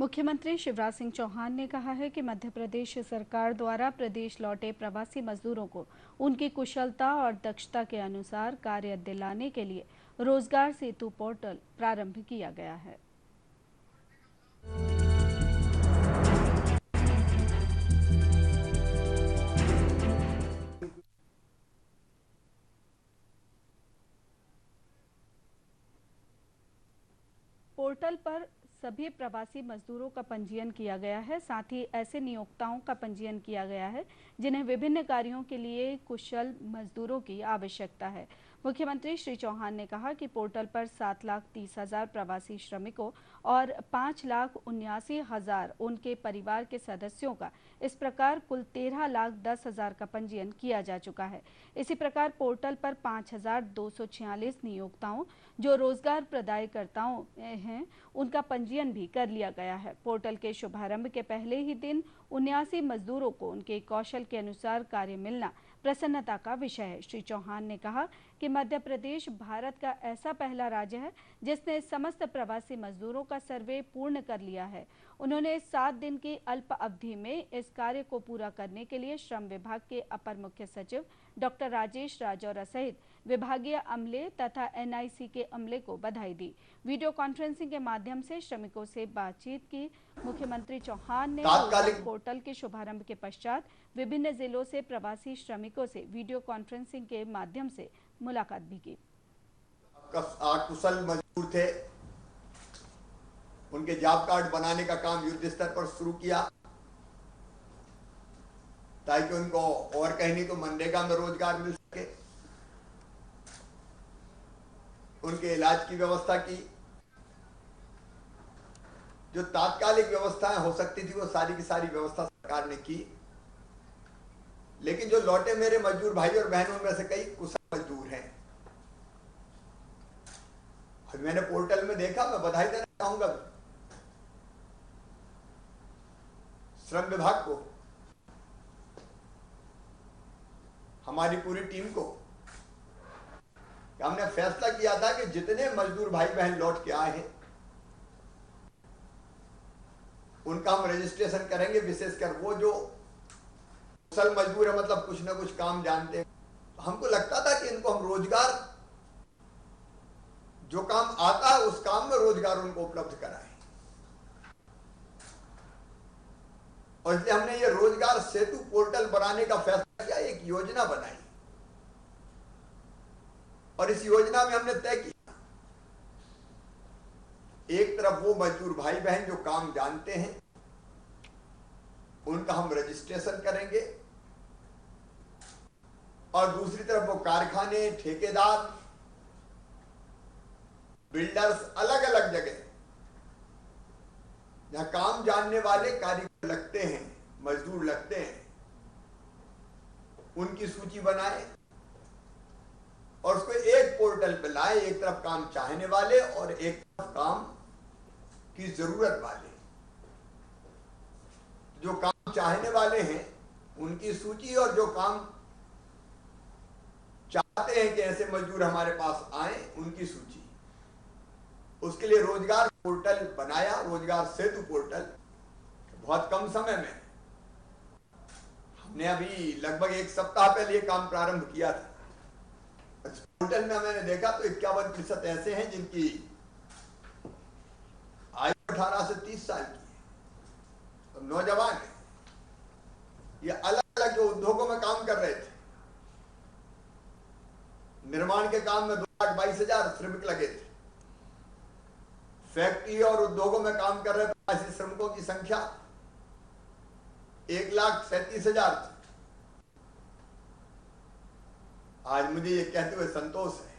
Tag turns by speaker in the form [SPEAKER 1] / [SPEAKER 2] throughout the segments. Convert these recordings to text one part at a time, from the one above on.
[SPEAKER 1] मुख्यमंत्री शिवराज सिंह चौहान ने कहा है कि मध्य प्रदेश सरकार द्वारा प्रदेश लौटे प्रवासी मजदूरों को उनकी कुशलता और दक्षता के अनुसार कार्य दिलाने के लिए रोजगार सेतु पोर्टल प्रारंभ किया गया है। पोर्टल पर सभी प्रवासी मजदूरों का पंजीयन किया गया है। साथ ही ऐसे नियोक्ताओं का पंजीयन किया गया है जिन्हें विभिन्न कार्यों के लिए कुशल मजदूरों की आवश्यकता है। मुख्यमंत्री श्री चौहान ने कहा कि पोर्टल पर 7,30,000 प्रवासी श्रमिकों और 5,79,000 उनके परिवार के सदस्यों का इस प्रकार कुल 13,10,000 का पंजीयन किया जा चुका है। इसी प्रकार पोर्टल पर 5,246 नियोक्ताओं जो रोजगार प्रदायकर्ताओं हैं उनका पंजीयन भी कर लिया गया है। पोर्टल के शुभारंभ के पहले ही दिन 79 मजदूरों को उनके कौशल के अनुसार कार्य मिलना प्रसन्नता का विषय है। श्री चौहान ने कहा कि मध्य प्रदेश भारत का ऐसा पहला राज्य है जिसने समस्त प्रवासी मजदूरों का सर्वे पूर्ण कर लिया है। उन्होंने 7 दिन की अल्प अवधि में इस कार्य को पूरा करने के लिए श्रम विभाग के अपर मुख्य सचिव डॉक्टर राजेश राजौरा सहित विभागीय अमले तथा NIC के अमले को बधाई दी। वीडियो कॉन्फ्रेंसिंग के माध्यम से श्रमिकों से बातचीत की। मुख्यमंत्री चौहान ने पोर्टल के शुभारंभ के पश्चात विभिन्न जिलों से प्रवासी श्रमिकों से वीडियो कॉन्फ्रेंसिंग के माध्यम से मुलाकात भी की।
[SPEAKER 2] कुशल मजदूर थे, उनके जॉब कार्ड बनाने का काम युद्ध स्तर पर शुरू किया ताकि उनको और कहीं नहीं तो मनरेगा में रोजगार मिल सके। उनके इलाज की व्यवस्था की, जो तात्कालिक व्यवस्थाएं हो सकती थी वो सारी की सारी व्यवस्था सरकार ने की। लेकिन जो लौटे मेरे मजदूर भाई और बहनों में से कई कुशल मजदूर हैं। मैंने पोर्टल में देखा, मैं बधाई देना चाहूंगा श्रम विभाग को, हमारी पूरी टीम को। हमने फैसला किया था कि जितने मजदूर भाई बहन लौट के आए हैं उनका हम रजिस्ट्रेशन करेंगे। विशेषकर वो जो कुशल मजदूर है, मतलब कुछ ना कुछ काम जानते हैं। हमको लगता था कि इनको हम रोजगार, जो काम आता है उस काम में रोजगार उनको उपलब्ध कराएं, और इसलिए हमने ये रोजगार सेतु पोर्टल बनाने का फैसला किया, एक योजना बनाई। और इस योजना में हमने तय किया, एक तरफ वो मजदूर भाई बहन जो काम जानते हैं उनका हम रजिस्ट्रेशन करेंगे, और दूसरी तरफ वो कारखाने, ठेकेदार, बिल्डर्स, अलग अलग जगह जहां काम जानने वाले कारीगर लगते हैं, मजदूर लगते हैं, उनकी सूची बनाए और उसको एक पोर्टल पे लाए। एक तरफ काम चाहने वाले और एक तरफ काम की जरूरत वाले। जो काम चाहने वाले हैं उनकी सूची, और जो काम चाहते हैं कि ऐसे मजदूर हमारे पास आए उनकी सूची। उसके लिए रोजगार पोर्टल बनाया, रोजगार सेतु पोर्टल। बहुत कम समय में हमने अभी लगभग 1 सप्ताह पहले ये काम प्रारंभ किया था। इस पोर्टल में मैंने देखा तो 51% ऐसे हैं जिनकी आयु 18 से 30 साल की है, तो नौजवान है। ये अलग अलग जो उद्योगों में काम कर रहे थे, निर्माण के काम में 2,22,000 श्रमिक लगे थे। फैक्ट्री और उद्योगों में काम कर रहे प्रवासी श्रमिकों की संख्या 1,37,000 थी। आज मुझे ये कहते हुए संतोष है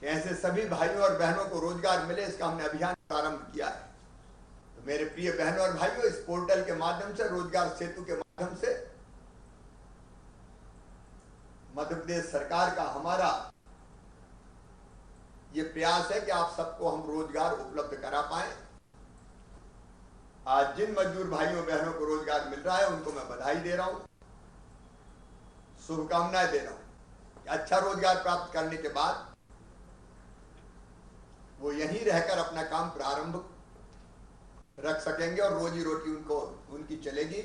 [SPEAKER 2] कि ऐसे सभी भाइयों और बहनों को रोजगार मिले, इसका हमने अभियान प्रारंभ किया है। तो मेरे प्रिय बहनों और भाइयों, इस पोर्टल के माध्यम से, रोजगार सेतु के माध्यम से मध्य प्रदेश सरकार का हमारा ये प्रयास है कि आप सबको हम रोजगार उपलब्ध करा पाए। आज जिन मजदूर भाइयों बहनों को रोजगार मिल रहा है उनको मैं बधाई दे रहा हूं, शुभकामनाएं दे रहा हूं। अच्छा रोजगार प्राप्त करने के बाद वो यहीं रहकर अपना काम प्रारंभ रख सकेंगे और रोजी रोटी उनकी चलेगी।